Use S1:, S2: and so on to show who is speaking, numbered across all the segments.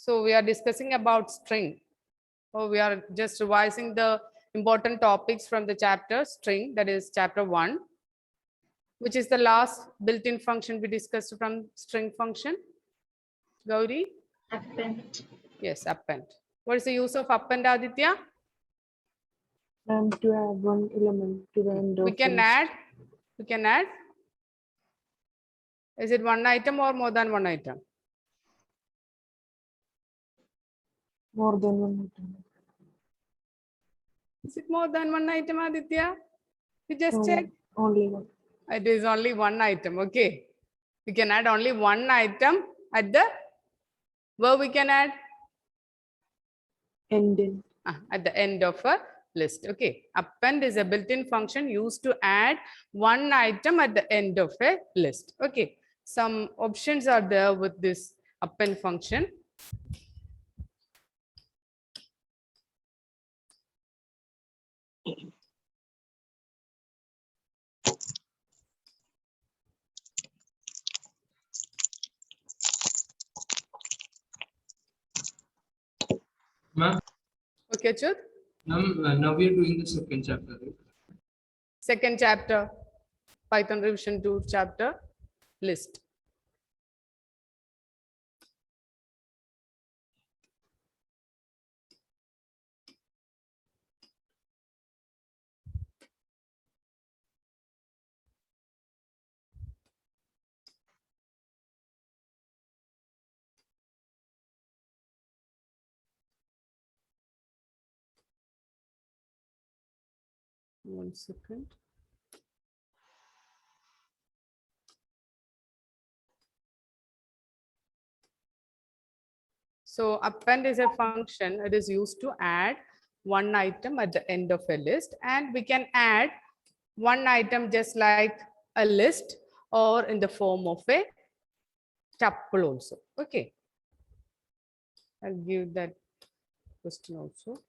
S1: So we are discussing about string. So we are just revising the important topics from the chapter string, that is chapter 1, which is the last built-in function we discussed from string function. Gauri?
S2: Append.
S1: Yes, append. What is the use of append, Aditya?
S3: And to add one element to the end of
S1: We can
S3: the list.
S1: add. We can add. Is it one item or more than one item?
S3: More than one item.
S1: Is it more than one item, Aditya? You just
S3: No,
S1: check.
S3: only one.
S1: It is only one item. Okay. We can add only one item at the where we can add
S3: Ending.
S1: at the end of a list. Okay. Append is a built-in function used to add one item at the end of a list. Okay. Some options are there with this append function.
S4: Ma'am,
S1: Okay, Chut.
S4: now we are doing the second chapter. Right?
S1: Second chapter, Python revision 2 chapter, list. One second. So append is a function. It is used to add one item at the end of a list, and we can add one item just like a list or in the form of a tuple also. Okay. I'll give that question also.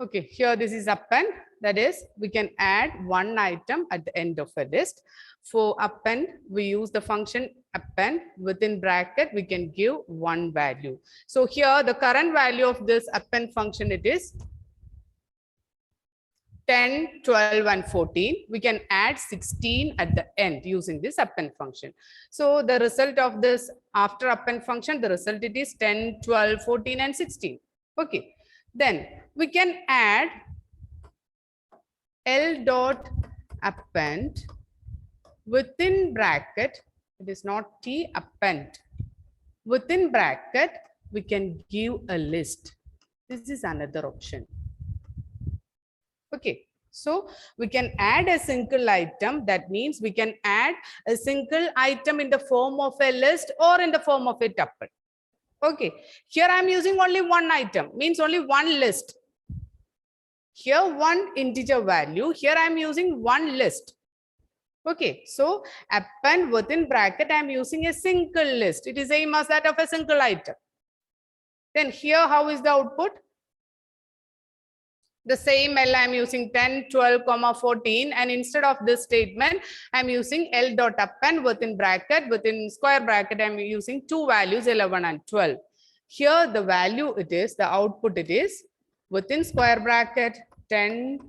S1: Okay, here this is append. That is, we can add one item at the end of a list. For append, we use the function append. Within bracket, we can give one value. So here the current value of this append function, it is 10, 12, and 14. We can add 16 at the end using this append function. So the result of this after append function, the result it is 10, 12, 14, and 16. Okay. Then we can add L dot append within bracket. It is not T append. Within bracket, we can give a list. This is another option. Okay. So we can add a single item. That means we can add a single item in the form of a list or in the form of a tuple. Okay, here I am using only one item, means only one list. Here one integer value, here I am using one list. Okay, so append within bracket, I am using a single list. It is same as that of a single item. Then here, how is the output? The same L I am using 10, 12, 14, and instead of this statement, I am using L dot append within bracket, within square bracket, I am using two values 11 and 12. Here the value it is, the output it is within square bracket 10,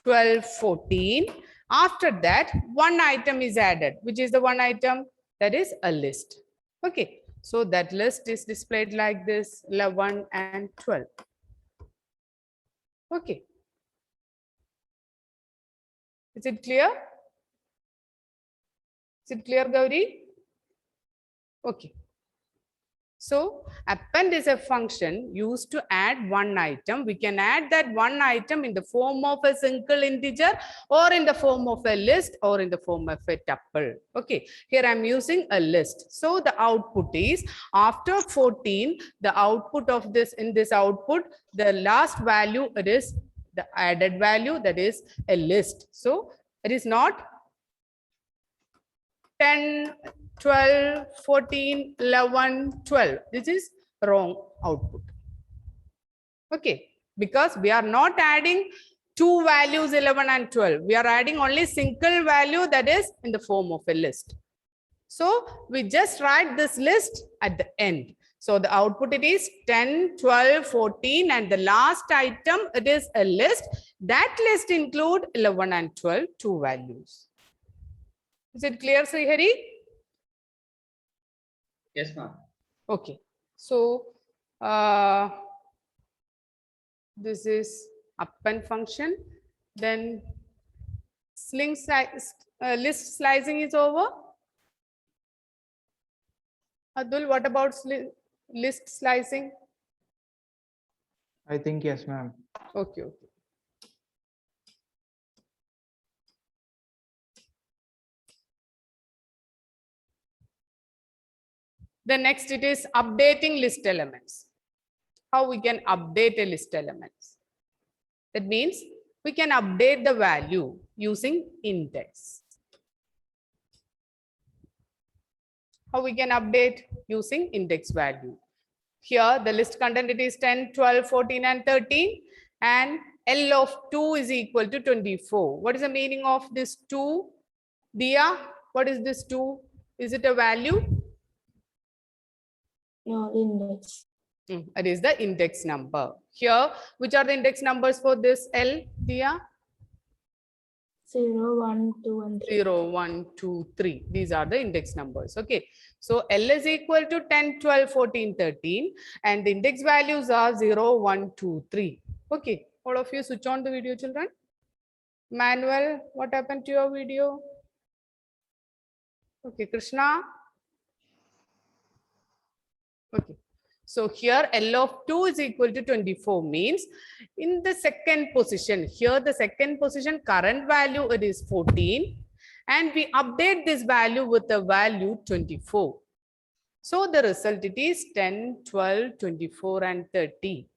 S1: 12, 14. After that, one item is added, which is the one item that is a list. Okay, so that list is displayed like this 11 and 12. Okay. Is it clear? Is it clear, Gauri? Okay. So append is a function used to add one item. We can add that one item in the form of a single integer or in the form of a list or in the form of a tuple. Okay, here I'm using a list. So the output is after 14, the output of this in this output, the last value it is the added value, that is a list. So it is not 10, 12, 14, 11, 12. This is wrong output. Okay, because we are not adding two values 11 and 12. We are adding only single value that is in the form of a list. So we just write this list at the end. So the output it is 10, 12, 14 and the last item it is a list. That list include 11 and 12, two values. Is it clear, Srihari?
S2: Yes, ma'am.
S1: Okay. So this is append function. Then list slicing is over. Abdul, what about list slicing?
S5: I think yes, ma'am.
S1: Okay, okay. The next it is updating list elements. How we can update a list elements? That means we can update the value using index. How we can update using index value? Here the list content it is 10, 12, 14 and 13 and L of 2 is equal to 24. What is the meaning of this 2? Dia, what is this 2? Is it a value?
S3: No, index.
S1: It is the index number. Here, which are the index numbers for this L, Dia?
S3: 0, 1, 2, and 3.
S1: 0, 1, 2, 3. These are the index numbers. Okay. So L is equal to 10, 12, 14, 13. And the index values are 0, 1, 2, 3. Okay. All of you switch on the video, children. Manuel, what happened to your video? Okay. Krishna? Okay. So here L of 2 is equal to 24 means in the second position, here the second position current value it is 14 and we update this value with the value 24. So the result it is 10, 12, 24 and 30.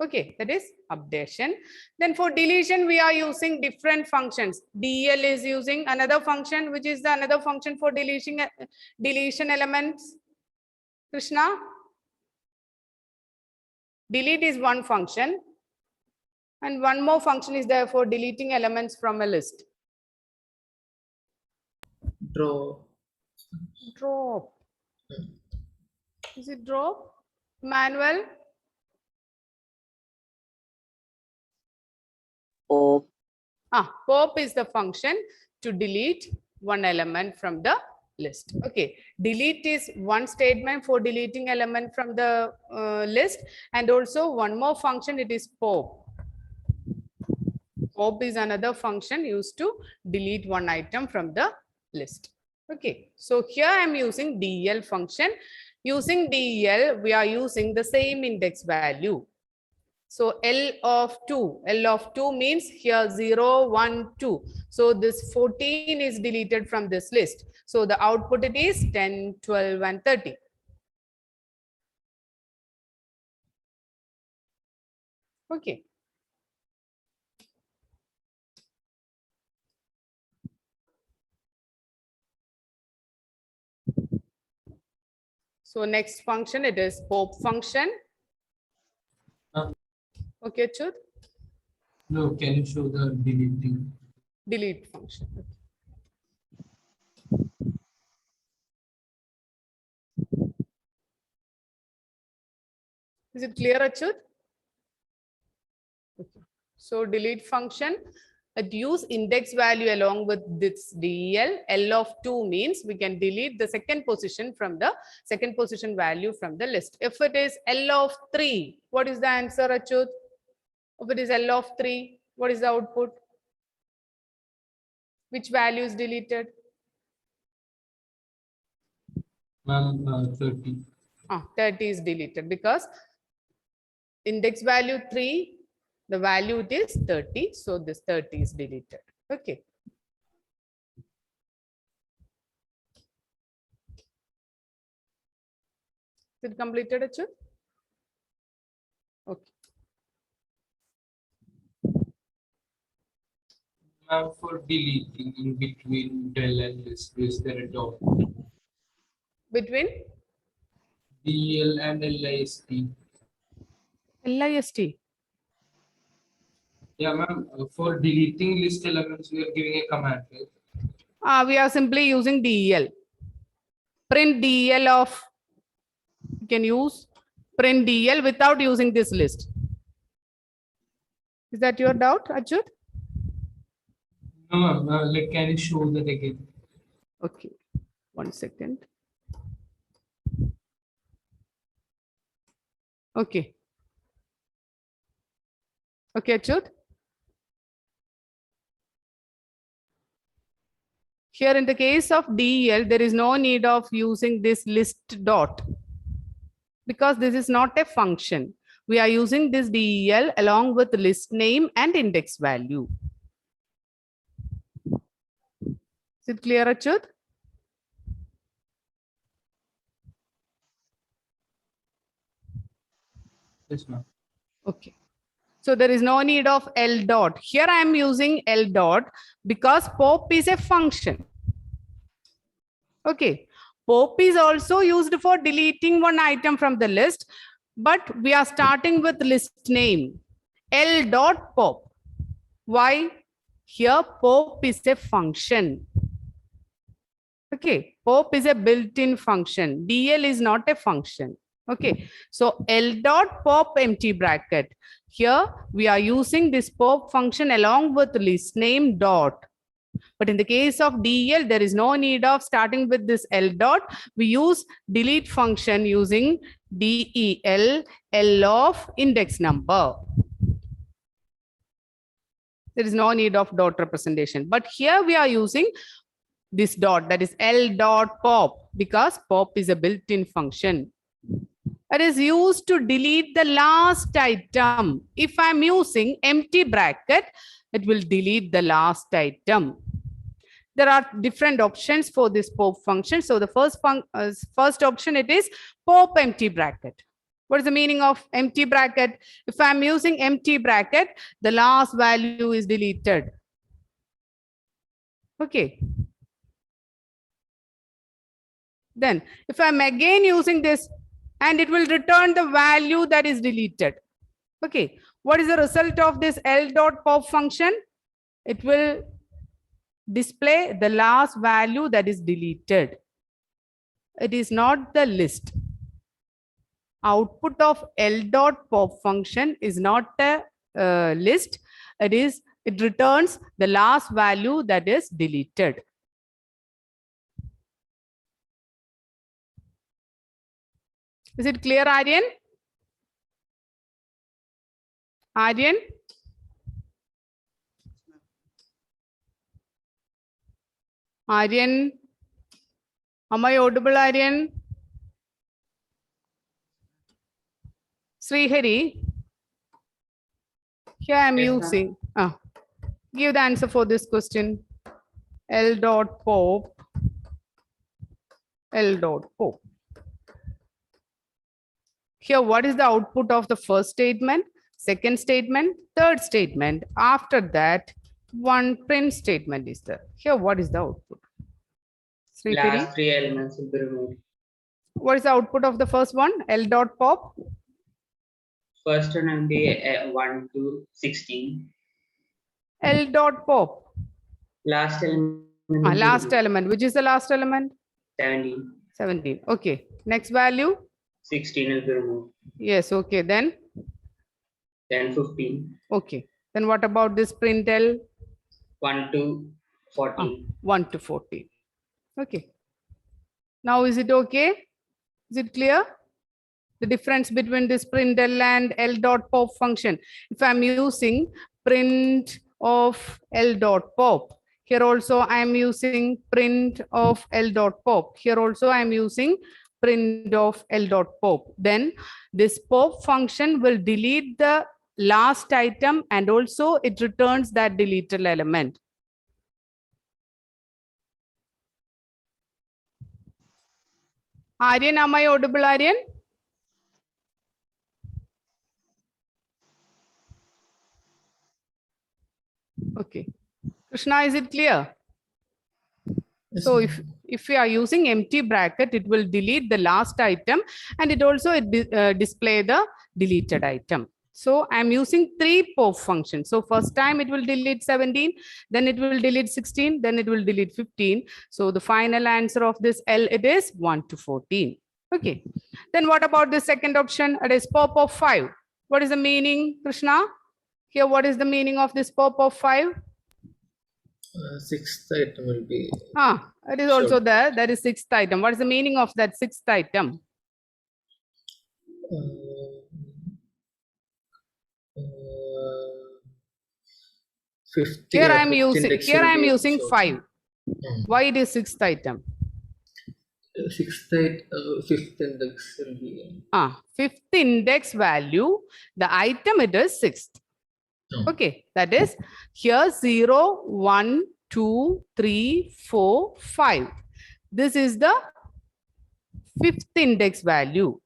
S1: Okay, that is updation. Then for deletion, we are using different functions. DL is using another function, which is the another function for deletion elements. Krishna? Delete is one function. And one more function is there for deleting elements from a list.
S2: Draw.
S1: Drop. Is it drop? Manuel?
S2: Pop.
S1: Pop is the function to delete one element from the list. Okay, delete is one statement for deleting element from the list, and also one more function it is pop. Pop is another function used to delete one item from the list. Okay, so here I am using DL function. Using DL, we are using the same index value. So L of 2 means here 0, 1, 2. So this 14 is deleted from this list. So the output it is 10, 12 and 30. Okay. So next function it is pop function. Okay, Chud.
S4: No, can you show the deleting?
S1: Delete function. Is it clear, Achut? Okay. So delete function, it use index value along with this DL. L of 2 means we can delete the second position from the second position value from the list. If it is L of 3, what is the answer, Achut? If it is L of 3, what is the output? Which value is deleted?
S4: Ma'am, 30.
S1: 30 is deleted because index value 3, the value it is 30. So this 30 is deleted. Okay. Is it completed, Achut? Okay.
S4: Ma'am, for deleting in between del and list, is there a dot?
S1: Between
S4: DL and LIST.
S1: LIST.
S4: Yeah, ma'am. For deleting list elements, we are giving a command, right?
S1: We are simply using del. Print del of, you can use print del without using this list. Is that your doubt, Achyut?
S4: No, ma'am. Like, can you show that again?
S1: Okay, 1 second. Okay. Okay, Achyut. Here in the case of del, there is no need of using this list dot because this is not a function. We are using this del along with list name and index value. Is it clear, Achyut?
S4: Yes, ma'am.
S1: Okay. So there is no need of L dot. Here I am using L dot because pop is a function. Okay. Pop is also used for deleting one item from the list, but we are starting with list name. L dot pop. Why? Here pop is a function. Okay. Pop is a built-in function. DL is not a function. Okay. So L dot pop empty bracket. Here we are using this pop function along with list name dot. But in the case of DL, there is no need of starting with this L dot. We use delete function using DEL, L of index number. There is no need of dot representation. But here we are using this dot, that is L dot pop, because pop is a built-in function. It is used to delete the last item. If I'm using empty bracket, it will delete the last item. There are different options for this pop function. So the first option, it is pop empty bracket. What is the meaning of empty bracket? If I'm using empty bracket, the last value is deleted. Okay. Then if I'm again using this, and it will return the value that is deleted. Okay. What is the result of this L dot pop function? It will display the last value that is deleted. It is not the list. Output of L dot pop function is not a list. It returns the last value that is deleted. Is it clear, Aryan? Aryan? Aryan? Am I audible, Aryan? Srihari? Here I am
S2: Yes, ma'am.
S1: using. Give the answer for this question. L dot pop. L dot pop. Here, what is the output of the first statement, second statement, third statement? After that, one print statement is there. Here, what is the output? Srihari?
S2: Last 3 elements will be removed.
S1: What is the output of the first one? L dot pop.
S2: First one will be 1 to 16.
S1: L dot pop.
S2: Last element. will be
S1: Last element. Which is the last element?
S2: 17.
S1: 17. Okay. Next value?
S2: 16 will be removed.
S1: Yes. Okay. Then?
S2: Then 15.
S1: Okay. Then what about this print L?
S2: 1 to 14.
S1: 1 to 14. Okay. Now, is it okay? Is it clear? The difference between this print L and L dot pop function. If I'm using print of L dot pop, here also I am using print of L dot pop. Here also I am using print of L dot pop. Then this pop function will delete the last item and also it returns that deleted element. Aryan, am I audible, Aryan? Okay. Krishna, is it clear? So if we are using empty bracket, it will delete the last item and it also display the deleted item. So I'm using 3 pop functions. So first time it will delete 17, then it will delete 16, then it will delete 15. So the final answer of this L, it is 1 to 14. Okay. Then what about the second option? It is pop of 5. What is the meaning, Krishna? Here, what is the meaning of this pop of 5?
S6: Sixth item will be
S1: It is also there. That is sixth item. What is the meaning of that sixth item?
S6: uh, 50.
S1: Here I am using,
S6: index
S1: here
S6: will
S1: I am
S6: be
S1: using
S6: shown.
S1: 5. Why it is sixth item?
S6: Fifth index will be
S1: Fifth index value, the item it is sixth. Okay, that is here 0, 1, 2, 3, 4, 5. This is the fifth index value.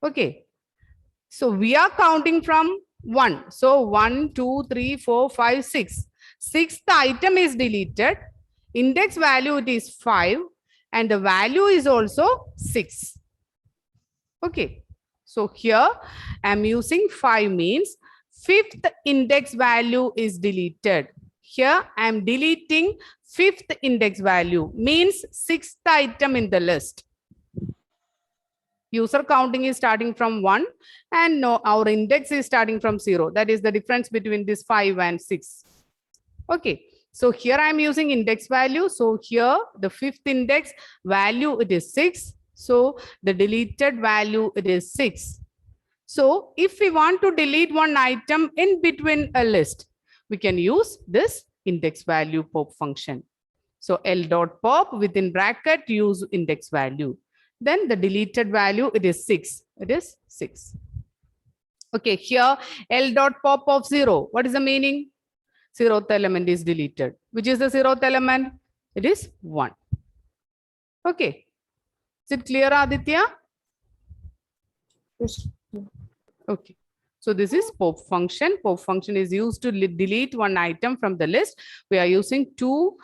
S1: Okay, so we are counting from 1. So 1, 2, 3, 4, 5, 6. Sixth item is deleted. Index value it is 5 and the value is also 6. Okay, so here I'm using 5 means fifth index value is deleted. Here I'm deleting fifth index value means sixth item in the list. User counting is starting from 1 and no, our index is starting from 0. That is the difference between this 5 and 6. Okay, so here I am using index value. So here the fifth index value it is 6. So the deleted value it is 6. So if we want to delete one item in between a list, we can use this index value pop function. So L dot pop within bracket use index value. Then the deleted value it is 6. It is 6. Okay, here L dot pop of 0. What is the meaning? 0th element is deleted. Which is the 0th element? It is 1. Okay. Is it clear, Aditya?
S3: Yes.
S1: Okay. So this is pop function. Pop function is used to delete one item from the list. We are using two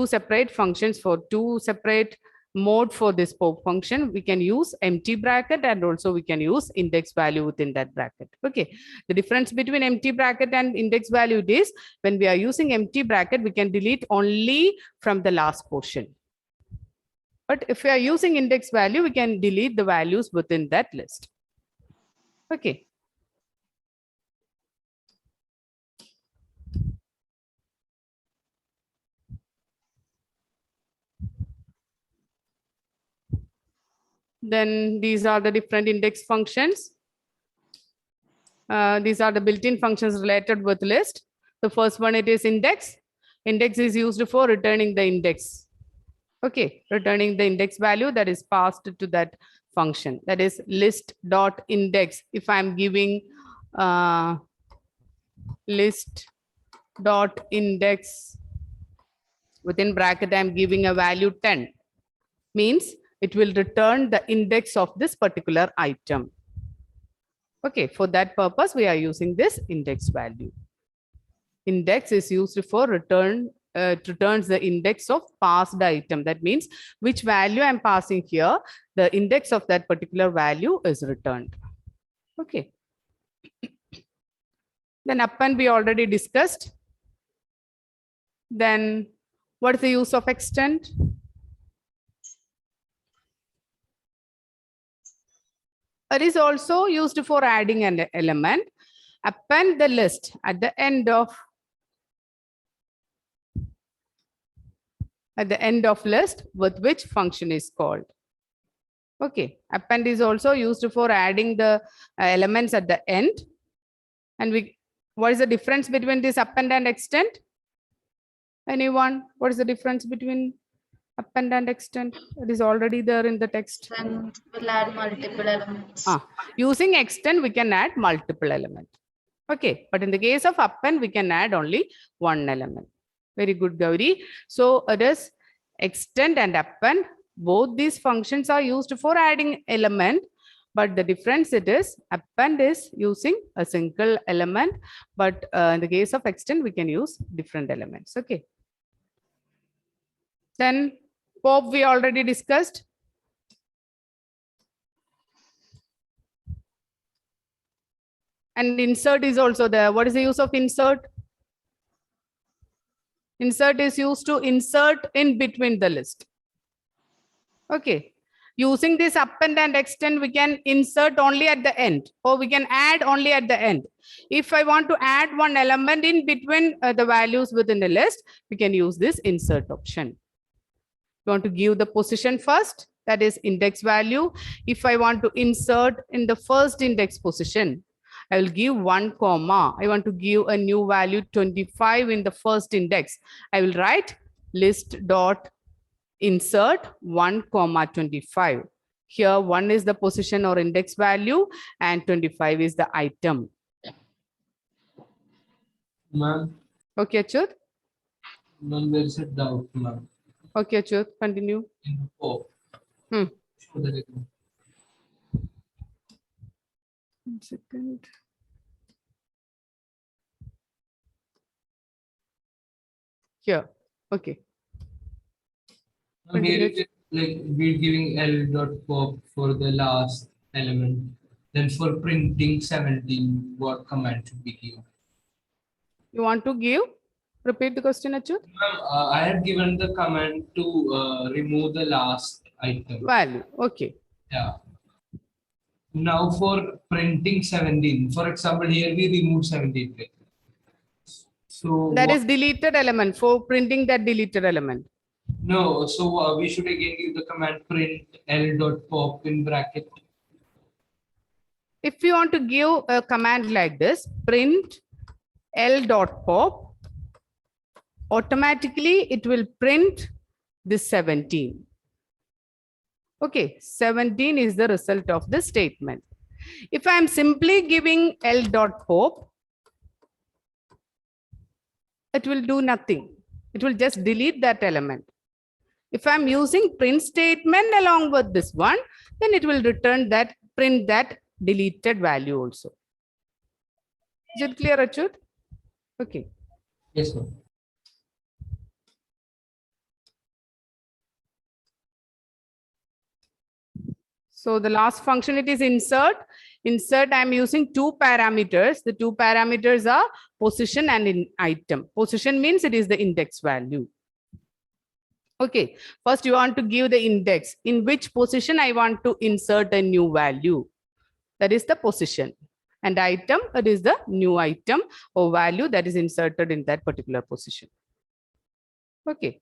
S1: separate functions for two separate mode for this pop function. We can use empty bracket and also we can use index value within that bracket. Okay. The difference between empty bracket and index value is when we are using empty bracket, we can delete only from the last portion. But if we are using index value, we can delete the values within that list. Okay. Then these are the different index functions. These are the built-in functions related with list. The first one, it is index. Index is used for returning the index. Okay, returning the index value that is passed to that function. That is list dot index. If I'm giving list dot index within bracket, I'm giving a value 10. Means it will return the index of this particular item. Okay, for that purpose, we are using this index value. Index is used for returns the index of passed item. That means which value I'm passing here, the index of that particular value is returned. Okay. Then append we already discussed. Then what is the use of extend? It is also used for adding an element. Append the list at the end of list with which function is called. Okay, append is also used for adding the elements at the end. And what is the difference between this append and extend? Anyone? What is the difference between append and extend? It is already there in the text.
S7: Then we'll add multiple elements.
S1: Using extend, we can add multiple elements. Okay, but in the case of append, we can add only one element. Very good, Gauri. So it is extend and append. Both these functions are used for adding element, but the difference it is append is using a single element, but in the case of extend, we can use different elements. Okay. Then pop we already discussed. And insert is also there. What is the use of insert? Insert is used to insert in between the list. Okay. Using this append and extend, we can insert only at the end, or we can add only at the end. If I want to add one element in between the values within the list, we can use this insert option. You want to give the position first, that is index value. If I want to insert in the first index position, I will give 1 comma. I want to give a new value 25 in the first index. I will write list dot insert 1 comma 25. Here 1 is the position or index value and 25 is the item.
S4: Ma'am,
S1: Okay, Achyut?
S4: ma'am, there is a doubt, ma'am.
S1: Okay, Achyut, continue.
S4: In the POP.
S1: Hmm.
S4: Show that again.
S1: 1 second. Here, okay.
S4: Ma'am, here it is like we're giving L dot pop for the last element. Then for printing 17, what command should be given?
S1: You want to give? Repeat the question, Achyut.
S4: Ma'am, I had given the command to remove the last item.
S1: Value, okay.
S4: Yeah. Now for printing 17, for example, here we remove 17. Right? So
S1: That
S4: what-
S1: is deleted element for printing that deleted element.
S4: no, so we should again give the command print L dot pop in bracket.
S1: If you want to give a command like this, print L dot pop, automatically it will print this 17. Okay, 17 is the result of the statement. If I am simply giving L dot pop, it will do nothing. It will just delete that element. If I'm using print statement along with this one, then it will return that, print that deleted value also. Is it clear, Achyut? Okay.
S4: Yes, ma'am.
S1: So the last function, it is insert. Insert, I'm using 2 parameters. The 2 parameters are position and in item. Position means it is the index value. Okay, first you want to give the index. In which position I want to insert a new value. That is the position. And item, it is the new item or value that is inserted in that particular position. Okay.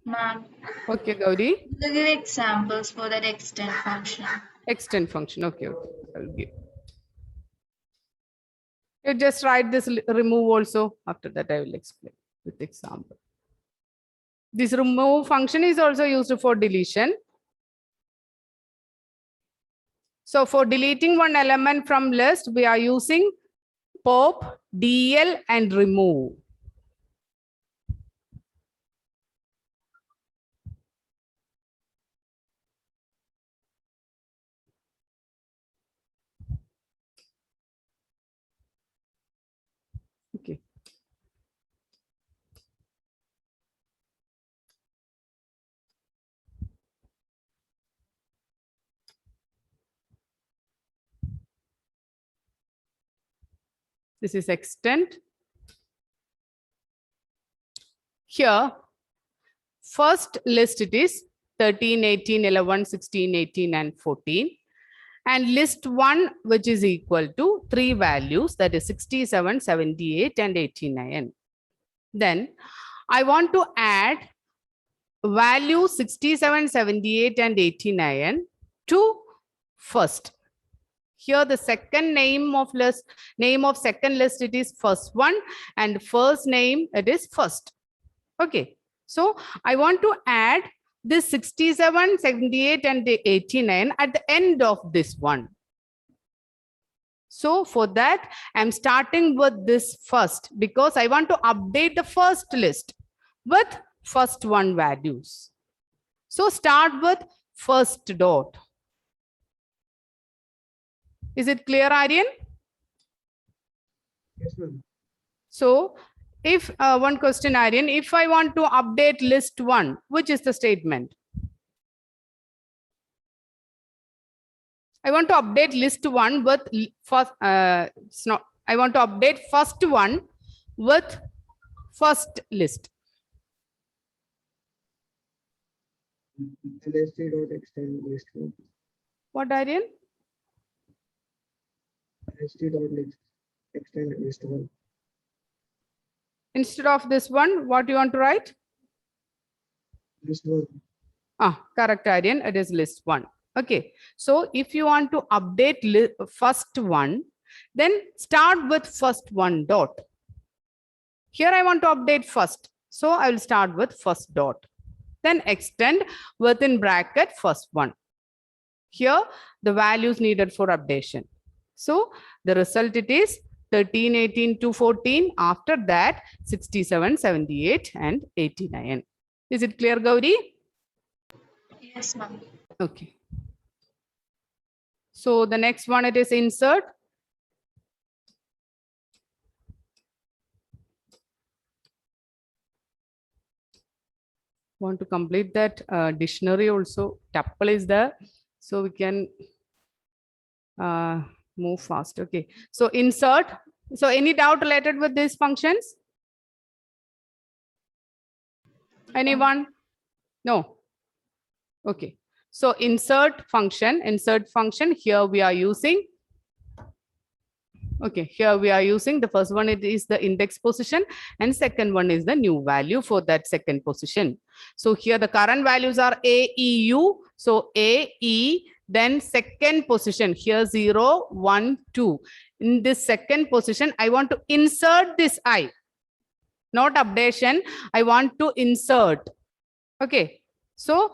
S7: Ma'am,
S1: Okay, Gauri.
S7: will you give examples for that extend function?
S1: Extend function. Okay, okay. I'll give. You just write this remove also. After that, I will explain with example. This remove function is also used for deletion. So for deleting one element from list, we are using pop, del, and remove. Okay. This is extend. Here, first list it is 13, 18, 11, 16, 18, and 14. And list 1, which is equal to 3 values, that is 67, 78, and 89. Then I want to add value 67, 78, and 89 to first. Here the second name of list, name of second list, it is first one, and first name, it is first. Okay, so I want to add this 67, 78, and 89 at the end of this one. So for that, I'm starting with this first because I want to update the first list with first one values. So start with first dot. Is it clear, Aryan?
S5: Yes, ma'am.
S1: So If one question, Aryan, if I want to update list 1, which is the statement? I want to update list 1 with first, it's not, I want to update first one with first list.
S8: LST dot extend list one.
S1: What, Aryan?
S8: LST dot extend list one.
S1: Instead of this one, what you want to write?
S8: List one.
S1: Correct, Aryan. It is list 1. Okay. So if you want to update first one, then start with first one dot. Here I want to update first. So I will start with first dot. Then extend within bracket first one. Here the values needed for updation. So the result it is 13, 18 to 14. After that 67, 78 and 89. Is it clear, Gauri?
S7: Yes, ma'am.
S1: Okay. So the next one, it is insert. Want to complete that dictionary also. Tuple is there, so we can move fast. Okay. So insert. So any doubt related with these functions? Anyone? No. Okay. So insert function, here we are using. Okay, here we are using the first one, it is the index position, and second one is the new value for that second position. So here the current values are A, E, U. So A, E, then second position here 0, 1, 2. In this second position, I want to insert this I, not updation. I want to insert. Okay, so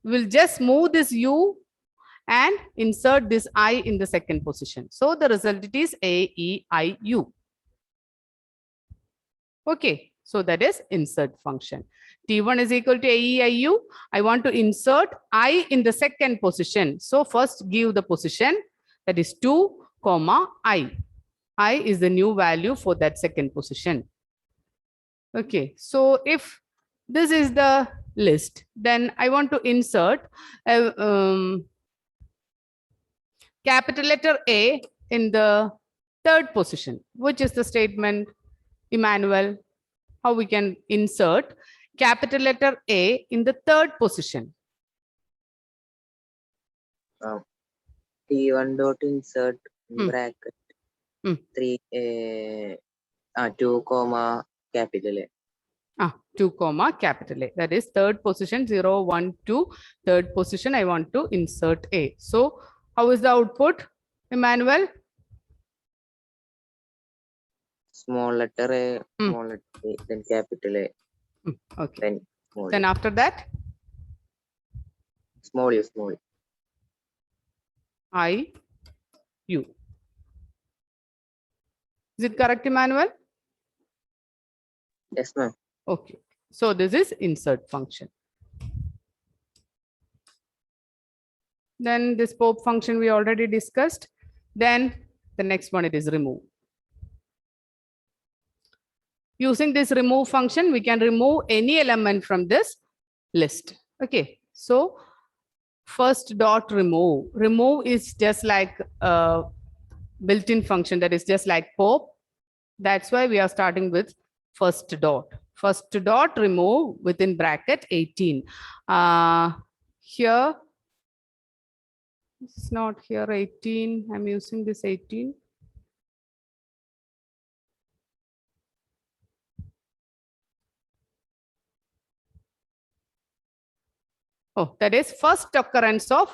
S1: we'll just move this U and insert this I in the second position. So the result it is A, E, I, U. Okay, so that is insert function. T1 is equal to A, E, I, U. I want to insert I in the second position. So first give the position, that is 2, comma, I. I is the new value for that second position. Okay, so if this is the list, then I want to insert capital letter A in the third position. Which is the statement, Emmanuel? How we can insert capital letter A in the third position?
S9: T1 dot insert
S1: Hmm.
S9: bracket
S1: Hmm.
S9: 2 comma capital A.
S1: 2 comma capital A. That is third position 0, 1, 2. Third position I want to insert A. So how is the output, Emmanuel?
S9: Small letter A, small letter A, then capital A,
S1: Okay.
S9: then small.
S1: Then after that,
S9: Small U, small.
S1: I, U. Is it correct, Emmanuel?
S9: Yes, ma'am.
S1: Okay. So this is insert function. Then this pop function we already discussed. Then the next one, it is remove. Using this remove function, we can remove any element from this list. Okay. So first dot remove. Remove is just like a built-in function, that is just like pop. That's why we are starting with first dot. First dot remove within bracket 18. Here, it's not here 18. I'm using this 18. Oh, that is first occurrence of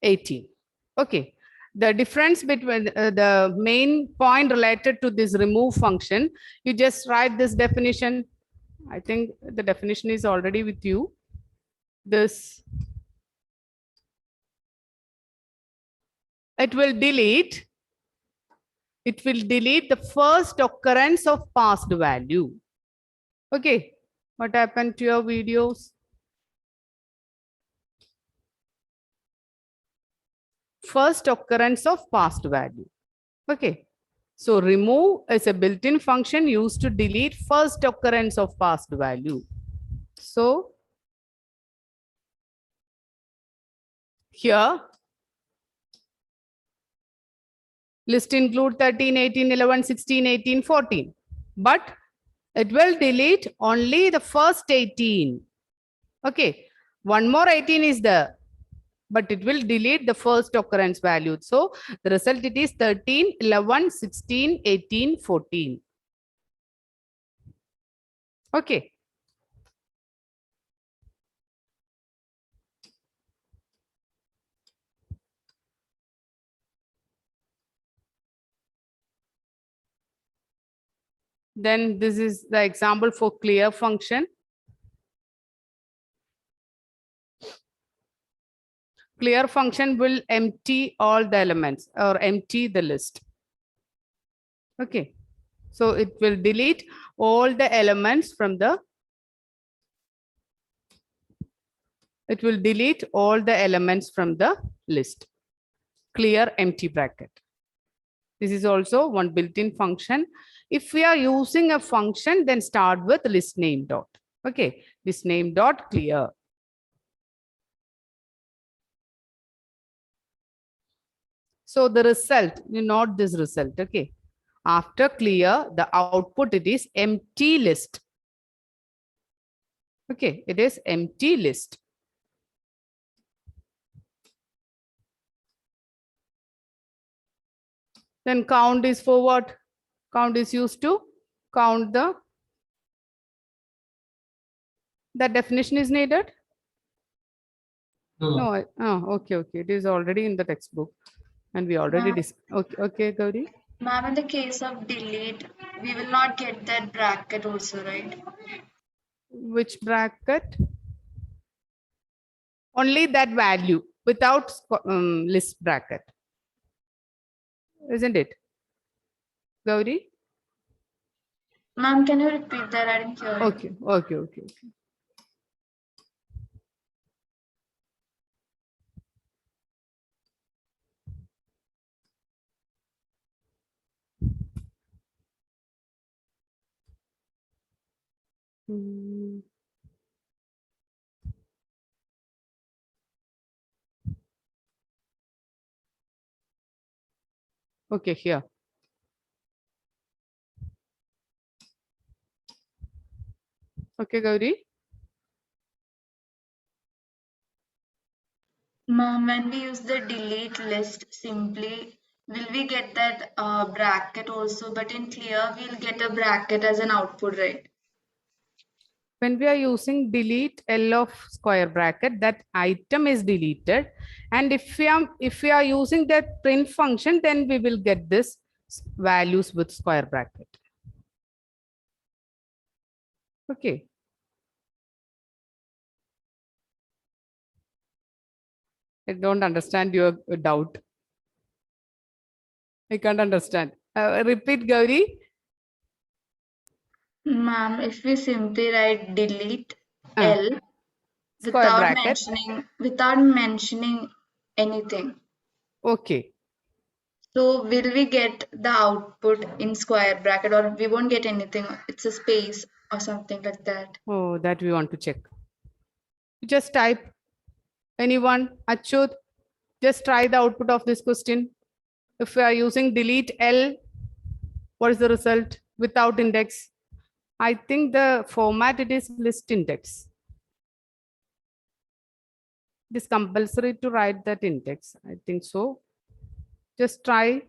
S1: 18. Okay. The difference between the main point related to this remove function, you just write this definition. I think the definition is already with you. This, it will delete the first occurrence of past value. Okay. What happened to your videos? First occurrence of past value. Okay. So remove is a built-in function used to delete first occurrence of passed value. So here list include 13, 18, 11, 16, 18, 14. But it will delete only the first 18. Okay. One more 18 is there, but it will delete the first occurrence value. So the result it is 13, 11, 16, 18, 14. Okay. Then this is the example for clear function. Clear function will empty all the elements or empty the list. Okay. So it will delete all the elements from the, it will delete all the elements from the list. Clear empty bracket. This is also one built-in function. If we are using a function, then start with list name dot. Okay, list name dot clear. So the result, not this result. Okay, after clear, the output it is empty list. Okay, it is empty list. Then count is for what? Count is used to count the, that definition is needed?
S4: No,
S1: No, oh, okay, okay. It is already in the textbook and we already okay, okay, Gauri.
S7: Ma'am, in the case of delete, we will not get that bracket also, right?
S1: Which bracket? Only that value without list bracket. Isn't it? Gauri?
S7: Ma'am, can you repeat that? I didn't hear you.
S1: Okay, okay, okay, okay. Hmm. Okay, here. Okay, Gauri.
S7: Ma'am, when we use the delete list simply, will we get that bracket also? But in clear, we'll get a bracket as an output, right?
S1: When we are using delete L of square bracket, that item is deleted. And if we are using that print function, then we will get this values with square bracket. Okay. I don't understand your doubt. I can't understand. Repeat, Gauri.
S7: Ma'am, if we simply write delete
S1: Uh,
S7: L
S1: Square bracket.
S7: without mentioning anything.
S1: Okay.
S7: So will we get the output in square bracket or we won't get anything? It's a space or something like that.
S1: Oh, that we want to check. Just type anyone, Achut, just try the output of this question. If we are using delete L, what is the result without index? I think the format it is list index. It is compulsory to write that index. I think so. Just try.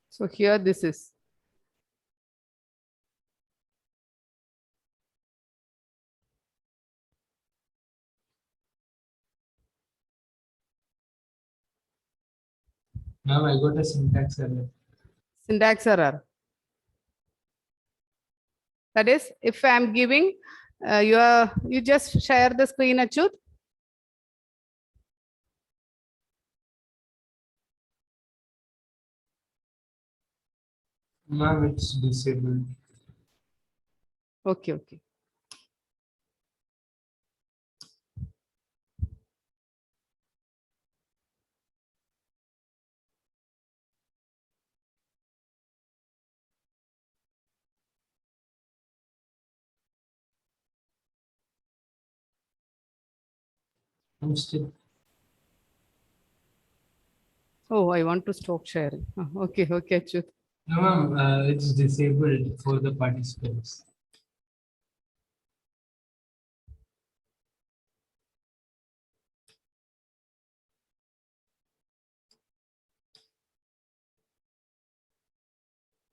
S1: So here this is.
S4: now I got a syntax error.
S1: Syntax error. That is, if I am giving, you just share the screen, Achut.
S4: Ma'am, it's disabled.
S1: Okay, okay.
S4: I'm still.
S1: Oh, I want to stop sharing. Okay, okay, Achyut.
S4: No, ma'am, it's disabled for the participants.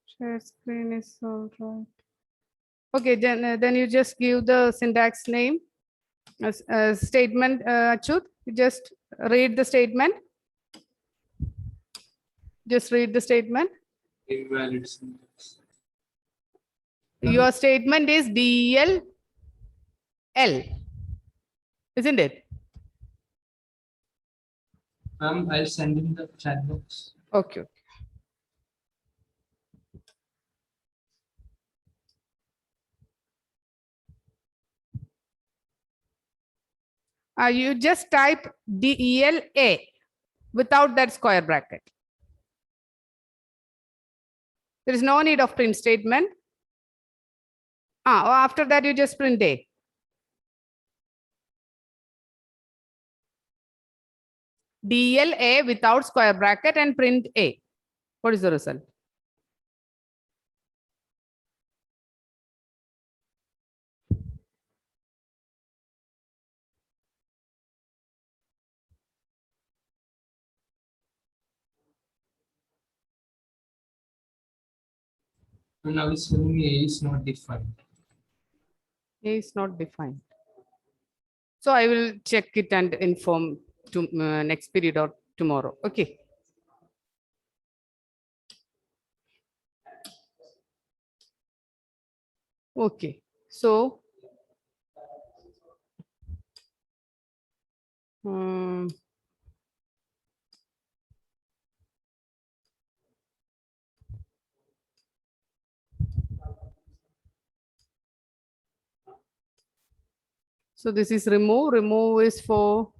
S1: Share screen is all right. Okay, then you just give the syntax name as statement, Achyut. You just read the statement. Just read the statement.
S4: Invalid syntax.
S1: Your statement is DEL, isn't it?
S4: Ma'am, I'll send in the chat box.
S1: Okay. Okay. You just type DELA without that square bracket. There is no need of print statement. After that, you just print A. DLA without square bracket and print A. What is the result?
S4: And now it's telling me A is not defined.
S1: A is not defined. So I will check it and inform to next period or tomorrow. Okay. Okay. So so this is remove. Remove is for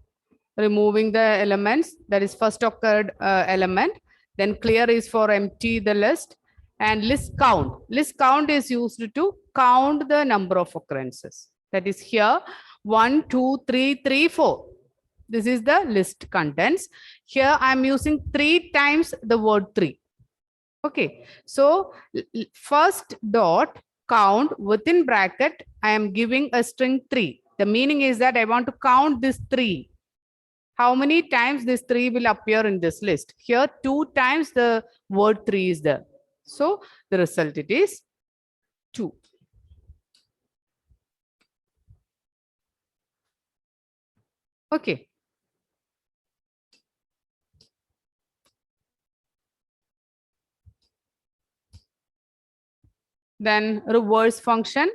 S1: removing the elements, that is first occurred element. Then clear is for empty the list, and list count. List count is used to count the number of occurrences. That is here 1, 2, 3, 3, 4. This is the list contents. Here I'm using 3 times the word 3. Okay, so first dot count within bracket, I am giving a string 3. The meaning is that I want to count this 3. How many times this 3 will appear in this list? Here 2 times the word 3 is there. So the result it is 2. Okay. Then reverse function.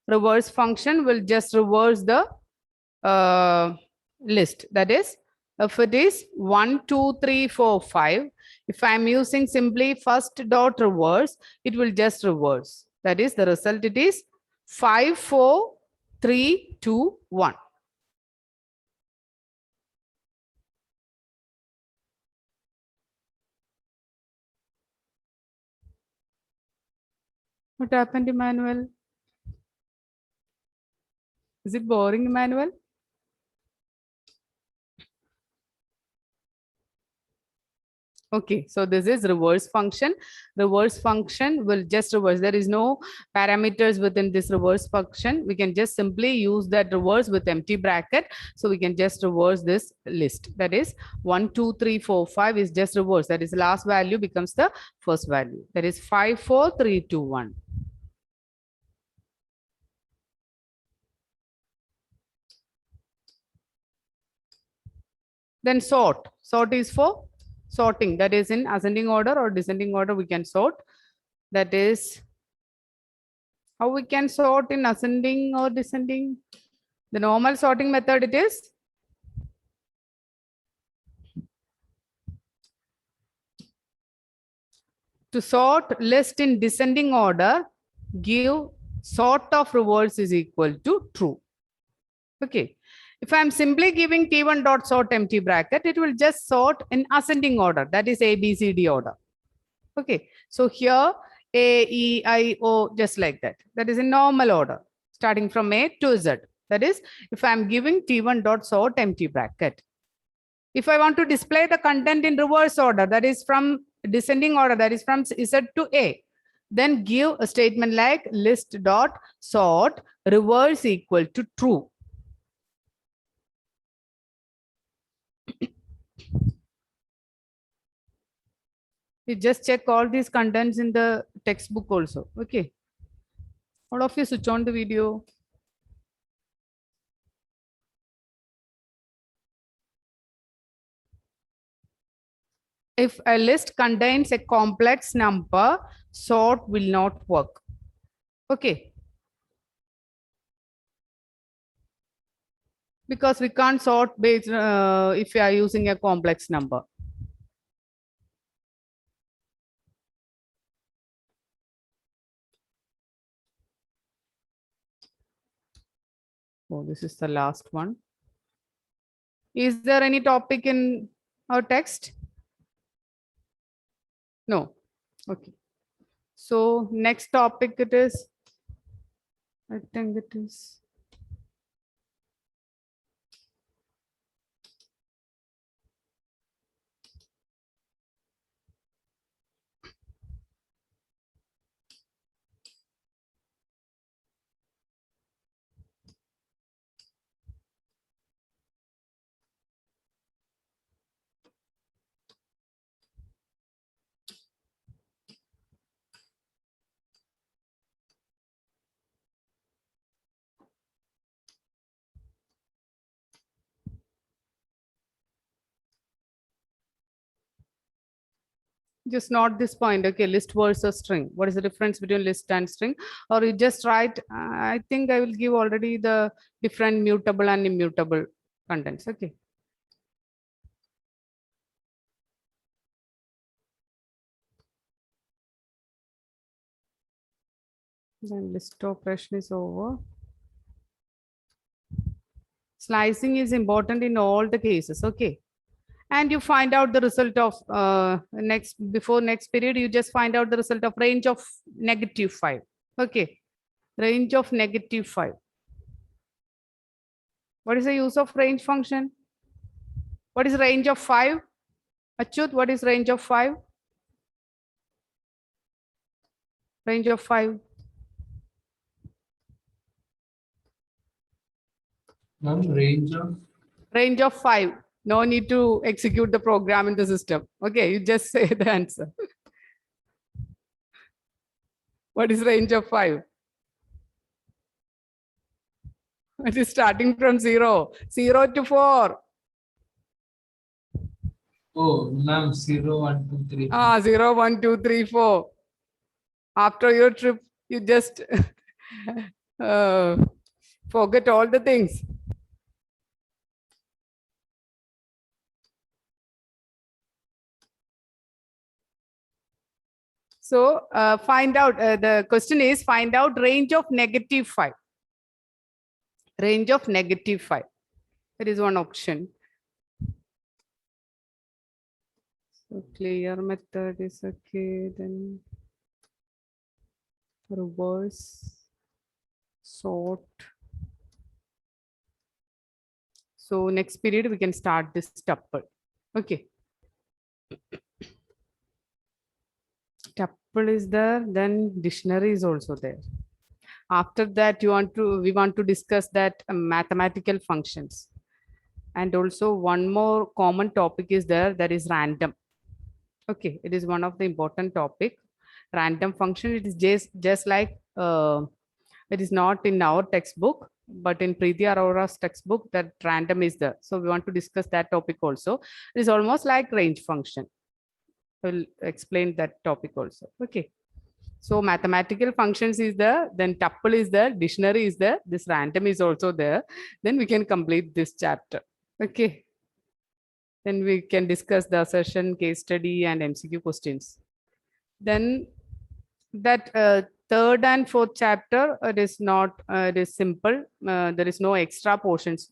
S1: Reverse function will just reverse the list. That is, if it is 1, 2, 3, 4, 5, if I'm using simply first dot reverse, it will just reverse. That is, the result it is 5, 4, 3, 2, 1. What happened, Emmanuel? Is it boring, Emmanuel? Okay, so this is reverse function. Reverse function will just reverse. There is no parameters within this reverse function. We can just simply use that reverse with empty bracket. So we can just reverse this list. That is 1, 2, 3, 4, 5 is just reverse. That is last value becomes the first value. That is 5, 4, 3, 2, 1. Then sort. Sort is for sorting. That is in ascending order or descending order we can sort. That is how we can sort in ascending or descending. The normal sorting method it is To sort list in descending order, give sort of reverse is equal to true. Okay. If I'm simply giving T1 dot sort empty bracket, it will just sort in ascending order. That is A, B, C, D order. Okay. So here A, E, I, O, just like that. That is in normal order, starting from A to Z. That is, if I'm giving T1 dot sort empty bracket. If I want to display the content in reverse order, that is from descending order, that is from Z to A, then give a statement like list dot sort reverse equal to true. You just check all these contents in the textbook also. Okay. All of you switch on the video. If a list contains a complex number, sort will not work. Okay. Because we can't sort based if you are using a complex number. Oh, this is the last one. Is there any topic in our text? No. Okay. So next topic it is, I think it is. Just not this point. Okay, list versus string. What is the difference between list and string? Or you just write, I think I will give already the different mutable and immutable contents. Okay. Then list operation is over. Slicing is important in all the cases. Okay. And you find out the result of before next period, you just find out the result of range of -5. Okay. Range of -5. What is the use of range function? What is range of 5? Achyut, what is range of 5? Range of 5. Range of 5. No need to execute the program in the system. Okay, you just say the answer. What is range of 5? It is starting from 0. 0 to 4.
S4: Oh, ma'am, 0, 1, 2, 3.
S1: 0, 1, 2, 3, 4. After your trip, you just forget all the things. So find out, the question is find out range of -5. Range of -5. There is one option. So clear method is okay. Then reverse sort. So next period we can start this tuple. Okay. Tuple is there, then dictionary is also there. After that, we want to discuss that mathematical functions. And also one more common topic is there, that is random. Okay, it is one of the important topic. Random function, it is just like it is not in our textbook, but in Preeti Arora's textbook, that random is there. So we want to discuss that topic also. It is almost like range function. We'll explain that topic also. Okay. So mathematical functions is there, then tuple is there, dictionary is there, this random is also there. Then we can complete this chapter. Okay. Then we can discuss the assertion, case study, and MCQ questions. Then that third and fourth chapter, it is not, it is simple. There is no extra portions,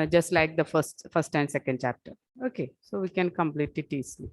S1: just like the first and second chapter. Okay, so we can complete it easily.